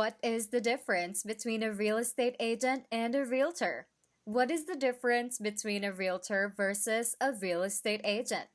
What is the difference between a real estate agent and a realtor? What is the difference between a realtor versus a real estate agent?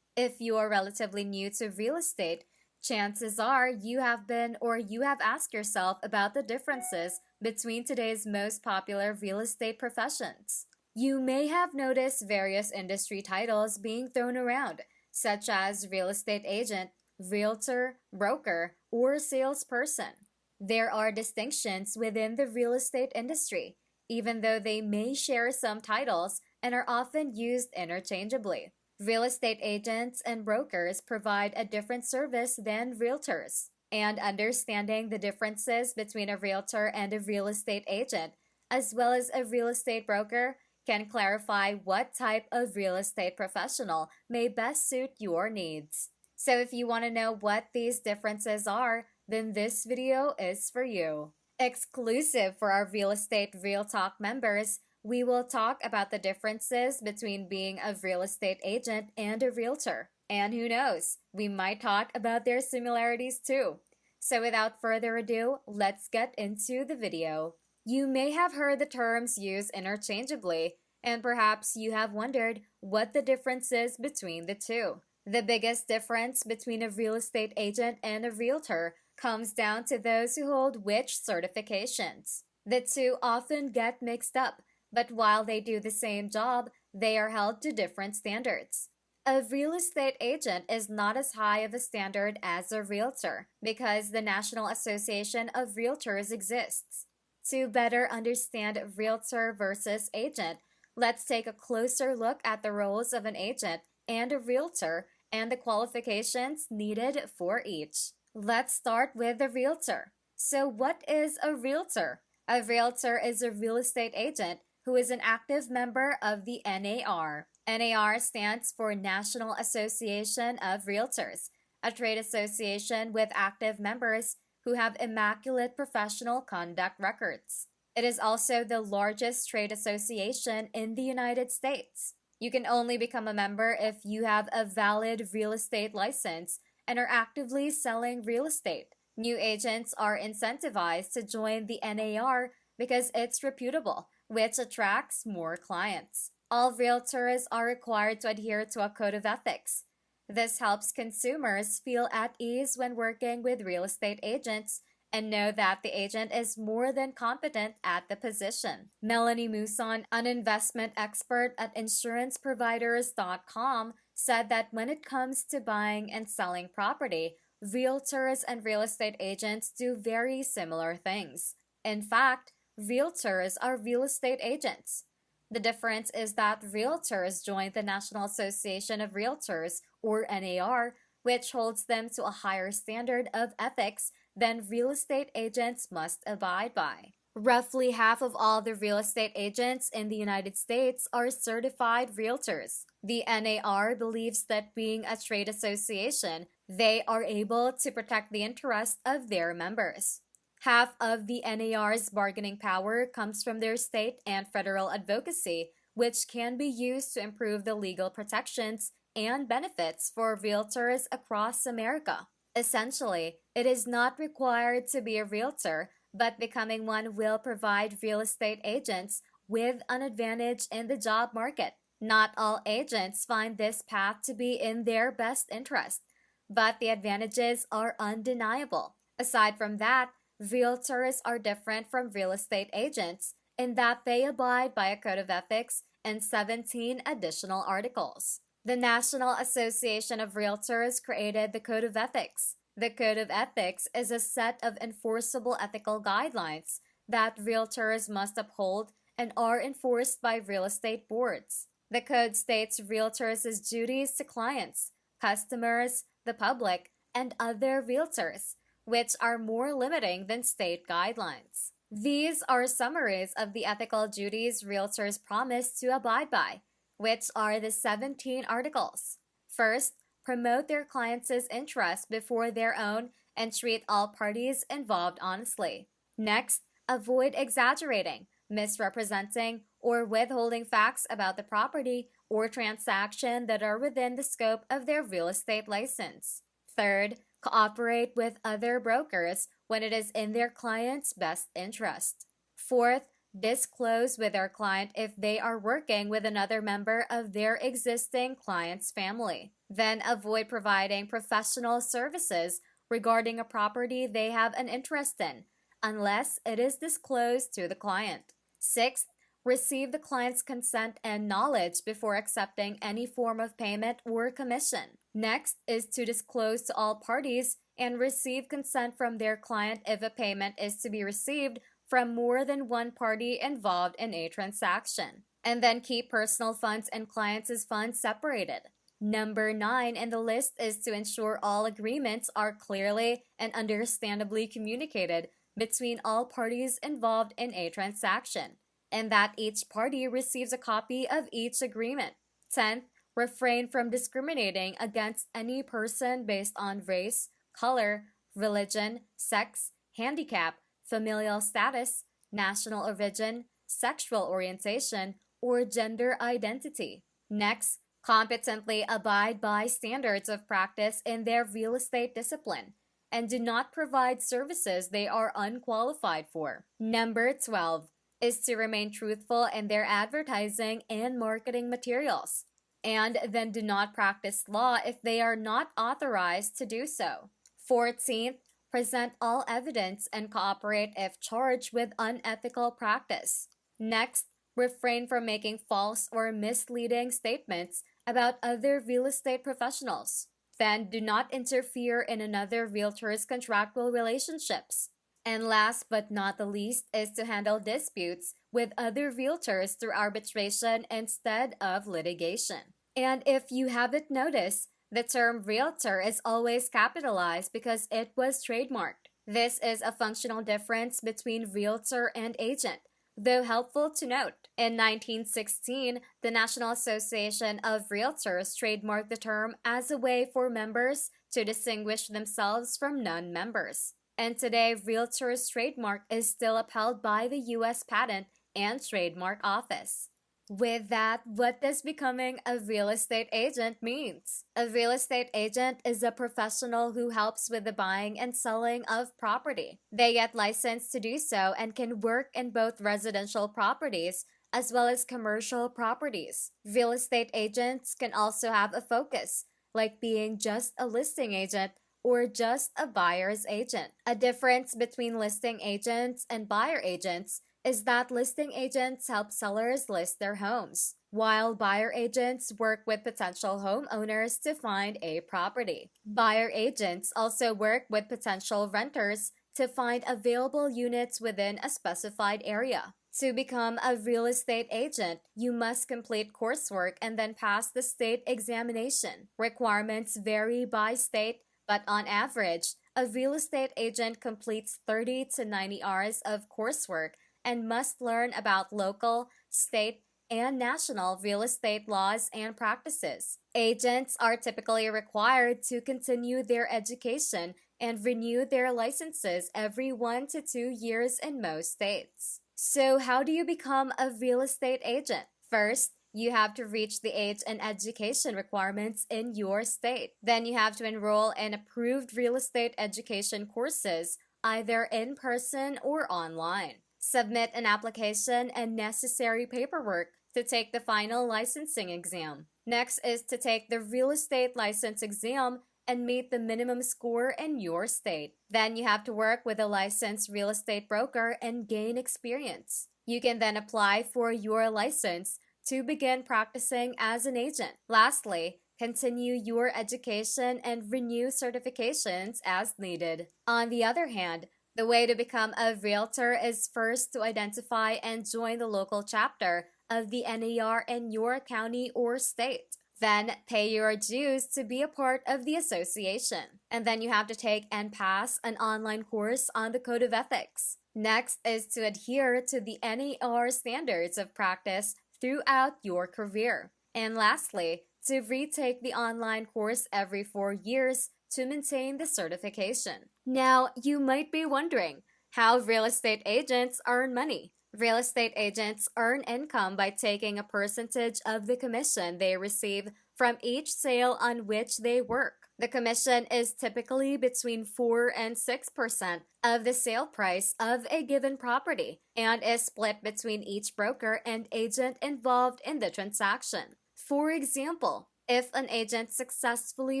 If you are relatively new to real estate, chances are you have been or you have asked yourself about the differences between today's most popular real estate professions. You may have noticed various industry titles being thrown around, such as real estate agent, realtor, broker, or salesperson. There are distinctions within the real estate industry, even though they may share some titles and are often used interchangeably. Real estate agents and brokers provide a different service than realtors, and understanding the differences between a realtor and a real estate agent, as well as a real estate broker, can clarify what type of real estate professional may best suit your needs. So if you want to know what these differences are, then this video is for you. Exclusive for our Real Estate Real Talk members, we will talk about the differences between being a real estate agent and a realtor. And who knows, we might talk about their similarities too. So without further ado, let's get into the video. You may have heard the terms used interchangeably, and perhaps you have wondered what the difference is between the two. The biggest difference between a real estate agent and a realtor comes down to those who hold which certifications. The two often get mixed up, but while they do the same job, they are held to different standards. A real estate agent is not as high of a standard as a realtor because the National Association of Realtors exists. To better understand realtor versus agent, let's take a closer look at the roles of an agent and a realtor and the qualifications needed for each. Let's start with a realtor. So what is a realtor? A realtor is a real estate agent who is an active member of the NAR. NAR stands for National Association of Realtors, a trade association with active members who have immaculate professional conduct records. It is also the largest trade association in the United States. You can only become a member if you have a valid real estate license and are actively selling real estate. New agents are incentivized to join the NAR because it's reputable, which attracts more clients. All realtors are required to adhere to a code of ethics. This helps consumers feel at ease when working with real estate agents and know that the agent is more than competent at the position. Melanie Musson, an investment expert at insuranceproviders.com, said that when it comes to buying and selling property, realtors and real estate agents do very similar things. In fact, realtors are real estate agents. The difference is that realtors join the National Association of Realtors, or NAR, which holds them to a higher standard of ethics than real estate agents must abide by. Roughly half of all the real estate agents in the United States are certified realtors. The NAR believes that being a trade association, they are able to protect the interests of their members. Half of the NAR's bargaining power comes from their state and federal advocacy, which can be used to improve the legal protections and benefits for realtors across America. Essentially, it is not required to be a realtor, but becoming one will provide real estate agents with an advantage in the job market. Not all agents find this path to be in their best interest, but the advantages are undeniable. Aside from that, realtors are different from real estate agents in that they abide by a code of ethics and 17 additional articles. The National Association of Realtors created the Code of Ethics. The Code of Ethics is a set of enforceable ethical guidelines that realtors must uphold and are enforced by real estate boards. The code states realtors' duties to clients, customers, the public, and other realtors, which are more limiting than state guidelines. These are summaries of the ethical duties realtors promise to abide by, which are the 17 articles. First, promote their clients' interests before their own and treat all parties involved honestly. Next, avoid exaggerating, misrepresenting, or withholding facts about the property or transaction that are within the scope of their real estate license. Third, cooperate with other brokers when it is in their client's best interest. Fourth, disclose with their client if they are working with another member of their existing client's family. Then avoid providing professional services regarding a property they have an interest in, unless it is disclosed to the client. Sixth, receive the client's consent and knowledge before accepting any form of payment or commission. Next is to disclose to all parties and receive consent from their client if a payment is to be received from more than one party involved in a transaction. And then keep personal funds and clients' funds separated. Number 9 in the list is to ensure all agreements are clearly and understandably communicated between all parties involved in a transaction, and that each party receives a copy of each agreement. 10th, refrain from discriminating against any person based on race, color, religion, sex, handicap, familial status, national origin, sexual orientation, or gender identity. Next, competently abide by standards of practice in their real estate discipline and do not provide services they are unqualified for. Number 12 is to remain truthful in their advertising and marketing materials, and then do not practice law if they are not authorized to do so. 14th, present all evidence and cooperate if charged with unethical practice. Next, refrain from making false or misleading statements about other real estate professionals. Then do not interfere in another realtor's contractual relationships. And last but not the least is to handle disputes with other realtors through arbitration instead of litigation. And if you haven't noticed, the term realtor is always capitalized because it was trademarked. This is a functional difference between realtor and agent, though helpful to note. In 1916, the National Association of Realtors trademarked the term as a way for members to distinguish themselves from non-members. And today, realtor's trademark is still upheld by the U.S. Patent and Trademark Office. With that, what does becoming a real estate agent means? A real estate agent is a professional who helps with the buying and selling of property. They get licensed to do so and can work in both residential properties as well as commercial properties. Real estate agents can also have a focus, like being just a listing agent or just a buyer's agent. A difference between listing agents and buyer agents is that listing agents help sellers list their homes, while buyer agents work with potential homeowners to find a property. Buyer agents also work with potential renters to find available units within a specified area. To become a real estate agent, you must complete coursework and then pass the state examination. Requirements vary by state, but on average, a real estate agent completes 30 to 90 hours of coursework and must learn about local, state, and national real estate laws and practices. Agents are typically required to continue their education and renew their licenses every 1 to 2 years in most states. So how do you become a real estate agent? First, you have to reach the age and education requirements in your state. Then you have to enroll in approved real estate education courses, either in person or online. Submit an application and necessary paperwork to take the final licensing exam. Next is to take the real estate license exam and meet the minimum score in your state. Then you have to work with a licensed real estate broker and gain experience. You can then apply for your license to begin practicing as an agent. Lastly, continue your education and renew certifications as needed. On the other hand, the way to become a realtor is first to identify and join the local chapter of the NAR in your county or state. Then pay your dues to be a part of the association. And then you have to take and pass an online course on the Code of Ethics. Next is to adhere to the NAR standards of practice throughout your career. And lastly, to retake the online course every 4 years to maintain the certification. Now, you might be wondering how real estate agents earn money. Real estate agents earn income by taking a percentage of the commission they receive from each sale on which they work. The commission is typically between 4 and 6% of the sale price of a given property and is split between each broker and agent involved in the transaction. For example, if an agent successfully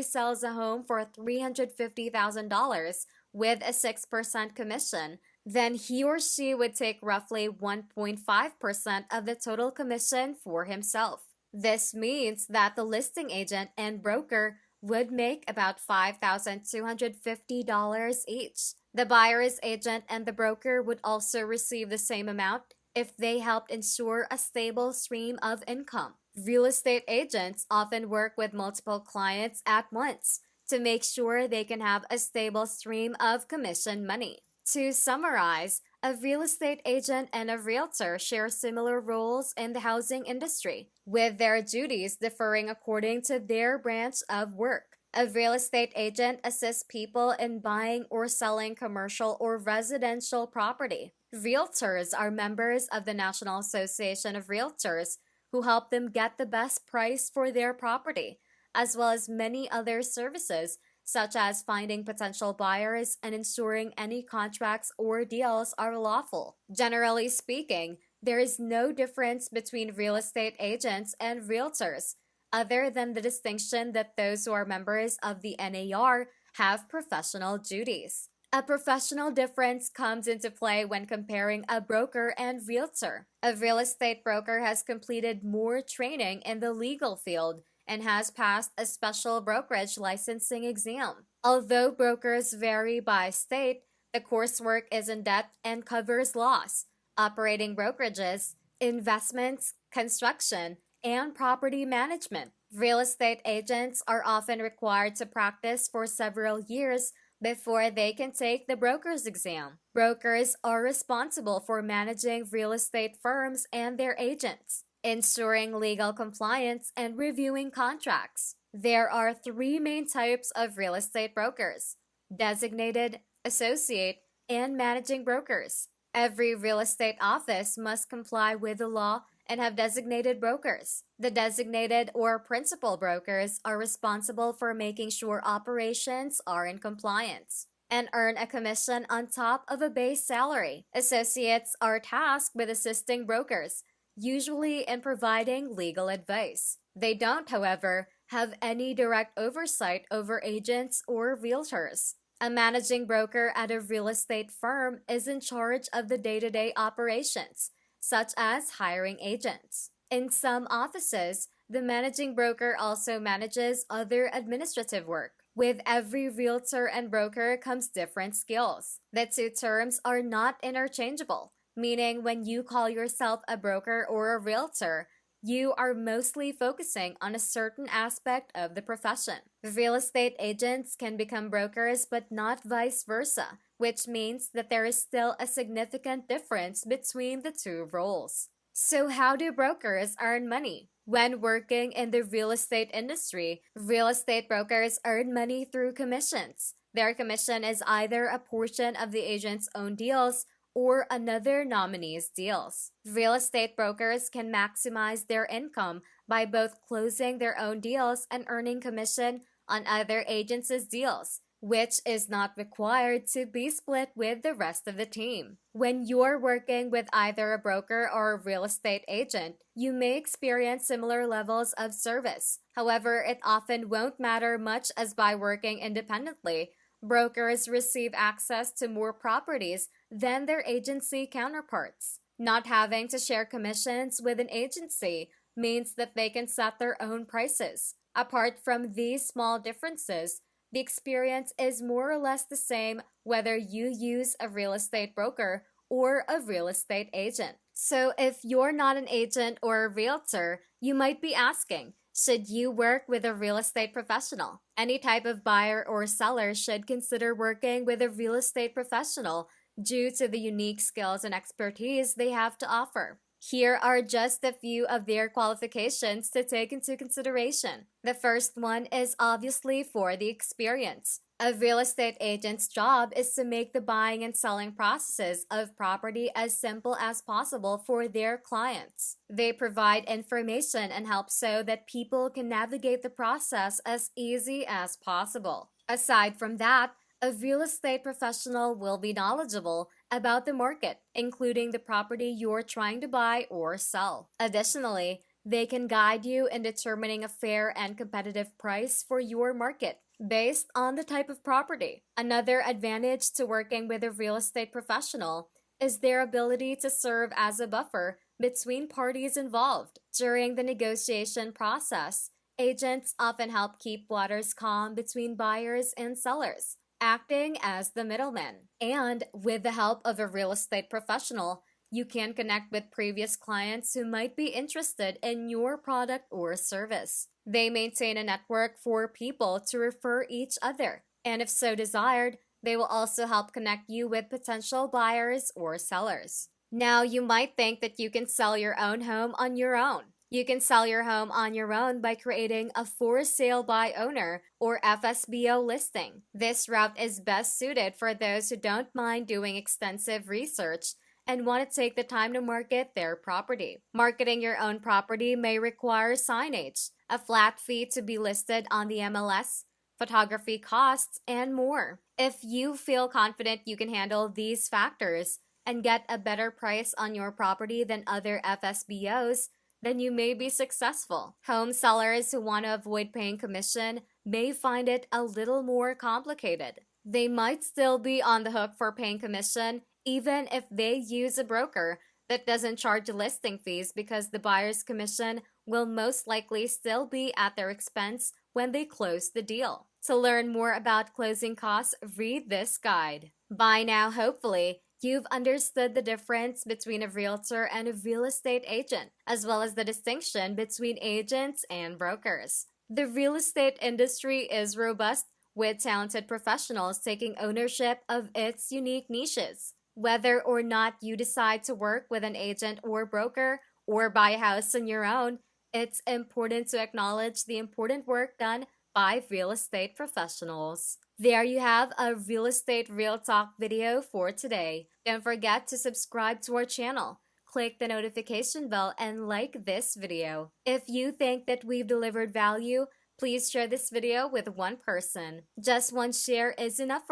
sells a home for $350,000 with a 6% commission, then he or she would take roughly 1.5% of the total commission for himself. This means that the listing agent and broker would make about $5,250 each. The buyer's agent and the broker would also receive the same amount if they helped ensure a stable stream of income. Real estate agents often work with multiple clients at once to make sure they can have a stable stream of commission money. To summarize, a real estate agent and a realtor share similar roles in the housing industry, with their duties differing according to their branch of work. A real estate agent assists people in buying or selling commercial or residential property. Realtors are members of the National Association of Realtors who help them get the best price for their property, as well as many other services such as finding potential buyers and ensuring any contracts or deals are lawful. Generally speaking, there is no difference between real estate agents and realtors, other than the distinction that those who are members of the NAR have professional duties. A professional difference comes into play when comparing a broker and realtor. A real estate broker has completed more training in the legal field and has passed a special brokerage licensing exam. Although brokers vary by state, the coursework is in depth and covers laws, operating brokerages, investments, construction, and property management. Real estate agents are often required to practice for several years before they can take the broker's exam. Brokers are responsible for managing real estate firms and their agents, ensuring legal compliance, and reviewing contracts. There are three main types of real estate brokers: designated, associate, and managing brokers. Every real estate office must comply with the law and have designated brokers. The designated or principal brokers are responsible for making sure operations are in compliance and earn a commission on top of a base salary. Associates are tasked with assisting brokers, usually in providing legal advice. They don't, however, have any direct oversight over agents or realtors. A managing broker at a real estate firm is in charge of the day-to-day operations, such as hiring agents. In some offices, the managing broker also manages other administrative work. With every realtor and broker comes different skills. The two terms are not interchangeable, meaning when you call yourself a broker or a realtor, you are mostly focusing on a certain aspect of the profession. Real estate agents can become brokers, but not vice versa, which means that there is still a significant difference between the two roles. So, how do brokers earn money? When working in the real estate industry, real estate brokers earn money through commissions. Their commission is either a portion of the agent's own deals or another nominee's deals. Real estate brokers can maximize their income by both closing their own deals and earning commission on other agents' deals, which is not required to be split with the rest of the team. When you're working with either a broker or a real estate agent, you may experience similar levels of service. However, it often won't matter much, as by working independently, brokers receive access to more properties than their agency counterparts. Not having to share commissions with an agency means that they can set their own prices. Apart from these small differences, the experience is more or less the same whether you use a real estate broker or a real estate agent. So if you're not an agent or a realtor, you might be asking, should you work with a real estate professional? Any type of buyer or seller should consider working with a real estate professional due to the unique skills and expertise they have to offer. Here are just a few of their qualifications to take into consideration. The first one is obviously for the experience. A real estate agent's job is to make the buying and selling processes of property as simple as possible for their clients. They provide information and help so that people can navigate the process as easy as possible. Aside from that, a real estate professional will be knowledgeable about the market, including the property you're trying to buy or sell. Additionally, they can guide you in determining a fair and competitive price for your market based on the type of property. Another advantage to working with a real estate professional is their ability to serve as a buffer between parties involved. During the negotiation process, agents often help keep waters calm between buyers and sellers, acting as the middleman. And with the help of a real estate professional, you can connect with previous clients who might be interested in your product or service. They maintain a network for people to refer each other, and if so desired, they will also help connect you with potential buyers or sellers. Now, you might think that you can sell your own home on your own. You can sell your home on your own by creating a for sale by owner or FSBO listing. This route is best suited for those who don't mind doing extensive research and want to take the time to market their property. Marketing your own property may require signage, a flat fee to be listed on the MLS, photography costs, and more. If you feel confident you can handle these factors and get a better price on your property than other FSBOs, then you may be successful. Home sellers who want to avoid paying commission may find it a little more complicated. They might still be on the hook for paying commission even if they use a broker that doesn't charge listing fees, because the buyer's commission will most likely still be at their expense when they close the deal. To learn more about closing costs, read this guide. By now, hopefully, you've understood the difference between a realtor and a real estate agent, as well as the distinction between agents and brokers. The real estate industry is robust, with talented professionals taking ownership of its unique niches. Whether or not you decide to work with an agent or broker or buy a house on your own, it's important to acknowledge the important work done by real estate professionals. There you have a Real Estate Real Talk video for today. Don't forget to subscribe to our channel. Click the notification bell and like this video. If you think that we've delivered value, please share this video with one person. Just one share is enough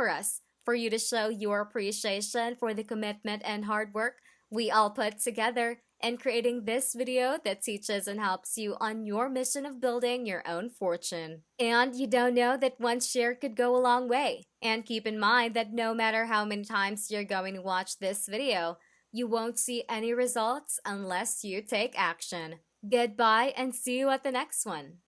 for you to show your appreciation for the commitment and hard work we all put together in creating this video that teaches and helps you on your mission of building your own fortune. And you don't know that one share could go a long way. And keep in mind that no matter how many times you're going to watch this video, you won't see any results unless you take action. Goodbye and see you at the next one.